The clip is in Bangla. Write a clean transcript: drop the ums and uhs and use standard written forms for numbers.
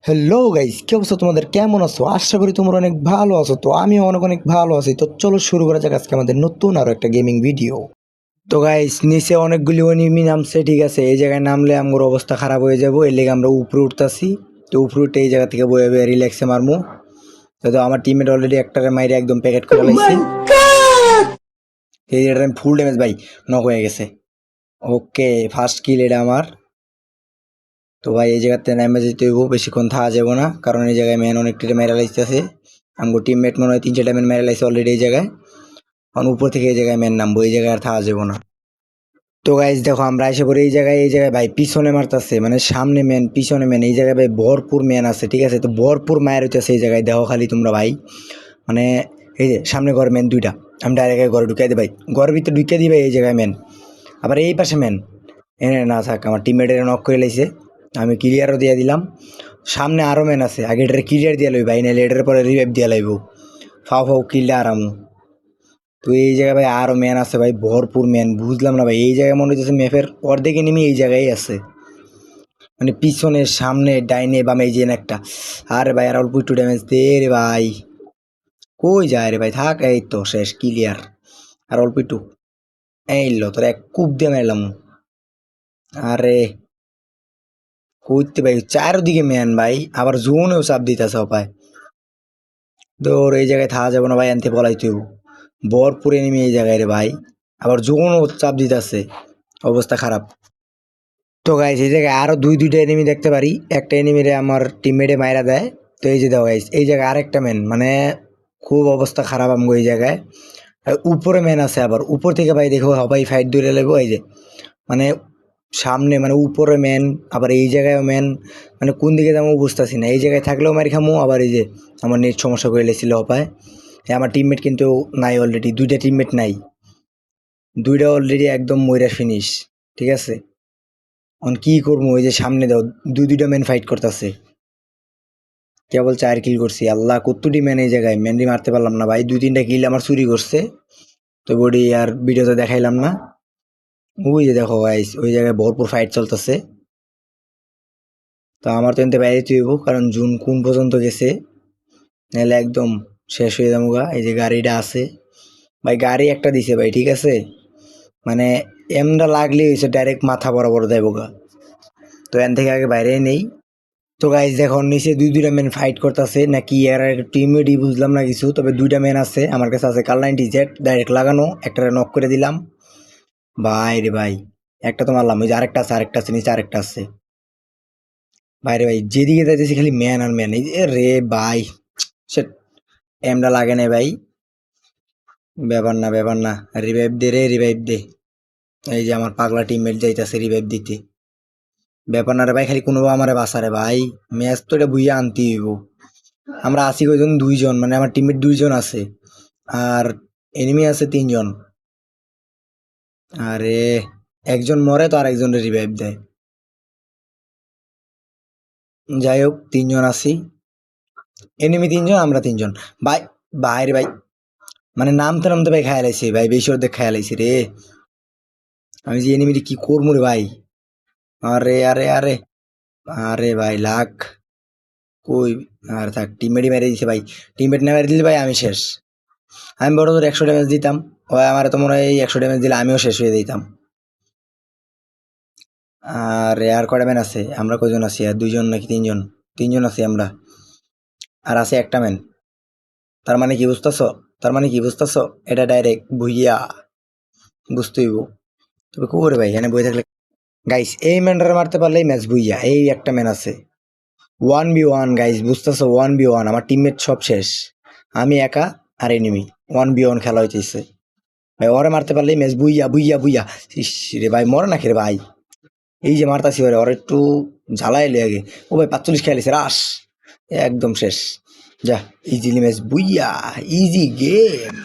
হ্যালো গাইস, কি অবস্থা তোমাদের? কেমন আছো? আশা করি তোমরা অনেক ভালো আছো। তো আমিও অনেক অনেক ভালো আছি। তো চলো শুরু করা যাক আজকে আমাদের নতুন আরো একটা গেমিং ভিডিও। তো গাইস, নিচে অনেকগুলি এনিমি নামছে, ঠিক আছে? এই জায়গায় নামলে আমার অবস্থা খারাপ হয়ে যাবো, এর লেগে আমরা উপরে উঠতেছি। তো উপরে উঠে এই জায়গা থেকে বয়ে বয়ে রিল্যাক্সে মারমু। তো আমার টিমমেট অলরেডি একটারে মাইরে একদম প্যাকেট করে লাইছে। এই জায়গাটা ফুল ড্যামেজ ভাই, নক হয়ে গেছে। ওকে, ফার্স্ট কিল এটা আমার। তো ভাই এই জায়গাতে নেমে যেতে হইব, বেশিক্ষণ থাকা যাবো না, কারণ এই জায়গায় ম্যান অনেকটা মেরা লাইতেছে। আমগো টিমমেট মনে হয় 3-4টা ম্যান মেরা লাইছে অলরেডি এই জায়গায়। কারণ উপর থেকে এই জায়গায় ম্যান নামবো, এই জায়গায় আর থাকা যাবো না। তো গাইজ দেখো, আমরা এসে পড়ি এই জায়গায় ভাই পিছনে মারতেছে, মানে সামনে ম্যান পিছনে ম্যান, এই জায়গায় ভাই ভরপুর ম্যান আছে, ঠিক আছে? তো ভরপুর মায়ের হইতেছে এই জায়গায়, দেখো খালি তোমরা ভাই। মানে এই যে সামনে ঘর ম্যান দুইটা, আমি ডাইরেক্ট ঘরে ঢুকাই দিই ভাই, ঘরের ভিতরে ঢুকিয়ে দিই ভাই এই জায়গায় ম্যান। আবার এই পাশে ম্যান এনে না থাক, আমার টিমমেটের নক করে লাইছে, আমি ক্লিয়ারও দিয়ে দিলাম। সামনে আরও ম্যান আছে, আগে এটার ক্লিয়ার দিয়ে লই ভাই, নাহলে এটার পরে রিভাইভ দিয়ে লাইব। ফাও ফাও কিলটা আরামু। তো এই জায়গায় ভাই আরও ম্যান আছে ভাই, ভরপুর ম্যান, বুঝলাম না ভাই। এই জায়গায় মনে হচ্ছে ম্যাপের অর্ধেকে নেমে এই জায়গায় আছে, মানে পিছনে সামনে ডাইনে বামে এই যে একটা। আরে ভাই আর অল্প একটু ড্যামেজ দে রে ভাই, কই যায় রে ভাই? থাক, এই তো শেষ ক্লিয়ার। আর অল্প একটু, এই লো তোর এক কূপ দিয়ে মারলাম। আরে কইতে ভাই চারদিকে ম্যান ভাই, আবার জোনেও চাপ দিতেছে পায়। তোর এই জায়গায় থাকা যাবে না ভাই, আনতে বলাই তুই ভরপুর এনিমি এই জায়গায় রে ভাই, আবার জোনও চাপ দিতেছে, অবস্থা খারাপ। তো গাইস এই জায়গায় আরো দুইটা এনিমি দেখতে পারি, একটা এনিমিরে আমার টিমমেটে মাইরা দেয়। তো এই যে দেখো গাইস, এই জায়গায় আরেকটা ম্যান, মানে খুব অবস্থা খারাপ আমগো এই জায়গায়। আর উপরে ম্যান আছে, আবার উপর থেকে ভাই দেখো সবাই ফাইট ধরে লাগবো। এই যে মানে সামনে মানে উপরে ম্যান, আবার এই জায়গায় ম্যান, মানে কোন দিকে যাবো বুঝতেছি না। এই জায়গায় থাকলেও মারি খামো, আবার এই যে আমার নেট সমস্যা করে লেছিল অপায়। আমার টিমমেট কিন্তু নাই, অলরেডি দুইটা টিমমেট নাই, দুইটা অলরেডি একদম মইরা ফিনিশ, ঠিক আছে? অন কি করবো? ওই যে সামনে দাও, দুইটা ম্যান ফাইট করতেছে, কেবল 4 কিল করছি। আল্লাহ, কতটি ম্যান এই জায়গায়, ম্যানরি মারতে পারলাম না ভাই। 2-3টা কিল আমার চুরি করছে, তো বডি আর ভিডিওতে দেখাইলাম না। ওই যে দেখো গাইস, ওই জায়গায় ভরপুর ফাইট চলতেছে। তো আমার তো এনতে বাইরে হইব, কারণ জুন কোন পর্যন্ত গেছে, নাহলে একদম শেষ হয়ে যাবো গা। এই যে গাড়িটা আছে ভাই, গাড়ি একটা দিছে ভাই, ঠিক আছে? মানে এমটা লাগলে হয়েছে ডাইরেক্ট মাথা বরাবর দেবো গা। তো এন থেকে আগে বাইরে নেই। তো গাইজ দেখো নিচে দুইটা ম্যান ফাইট করতেছে নাকি এর টিমমেটই বুঝলাম না কিছু, তবে দুইটা ম্যান আছে আমার কাছে, আছে কাল 90 ডাইরেক্ট লাগানো, একটা নক করে দিলাম ভাই রে ভাই। একটা তো মারলাম, ওই যে আরেকটা আছে, আরেকটা আছে নিচে, আরেকটা আছে ভাই রে ভাই। যেদিকে যাইতেছি খালি ম্যান আর ম্যান, এই যে রে ভাই, সে এমটা লাগে না ভাই। ব্যাপার না, ব্যাপার না, রিভাইভ দে রে, রিভাইভ দে। এই যে আমার পাগলা টিমমেট যাইতেছে রিভাইভ দিতে। ব্যাপার না রে ভাই, খালি কোনো আমারে বাঁচা রে ভাই, ম্যাচ তো এটা বুঝিয়ে আনতে হইব। আমরা আছি কয়জন? 2জন, মানে আমার টিমমেট 2জন আছে, আর এনিমি আছে 3জন। আরে একজন মরে তো আর একজনের রিভাইভ দেয়। যাই হোক, 3জন আছি, এনিমি 3জন, আমরা 3জন ভাই। বাইরে ভাই, মানে নামতে নামতে ভাই খেয়াল আইছে ভাই, বেশি অর্ধেক খেয়াল আইছে রে। আমি যে এনিমিটি কি করবো রে ভাই। আরে আরে আরে, আরে ভাই লাখ কই। আর থাক, টিমমেটই মেরে দিছে ভাই, টিমমেট না মেরে দিলে ভাই আমি শেষ। আমি বড় তোর 100 ড্যামেজ দিতাম, ওই আমার তো মনে হয় 100 ড্যামেজ দিলে আমিও শেষ হয়ে দিতাম। আর আর কয়টা ম্যান আছে? আমরা কয়জন আছি? আর 2জন নাকি 3জন? 3জন আছি আমরা, আর আছে একটা ম্যান। তার মানে কি বুঝতেছ? তার মানে কি বুঝতেছ? এটা ডাইরেক্ট ভুইয়া, বুঝতে হইব। তবে করে ভাই এখানে বই থাকলে, গাইস এই ম্যানটারে মারতে পারলেই ম্যাচ ভুইয়া। এই একটা ম্যান আছে, 1v1 গাইস, বুঝতেছ? 1v1, আমার টিমমেট সব শেষ, আমি একা আর এনিমি। 1v1 খেলা হইতেছে ভাই, ওরে মারতে পারলেই ম্যাচ ভুইয়া ভুইয়া ভুইয়া। ইস রে ভাই, মরে না খেরে ভাই। এই যে মারতাছি ওরে, ওর একটু ঝালাইলে আগে। ও ভাই 45 খেয়ালিছে রাস, একদম শেষ। যা, ইজিলি ম্যাচ বুইয়া, ইজি গেম।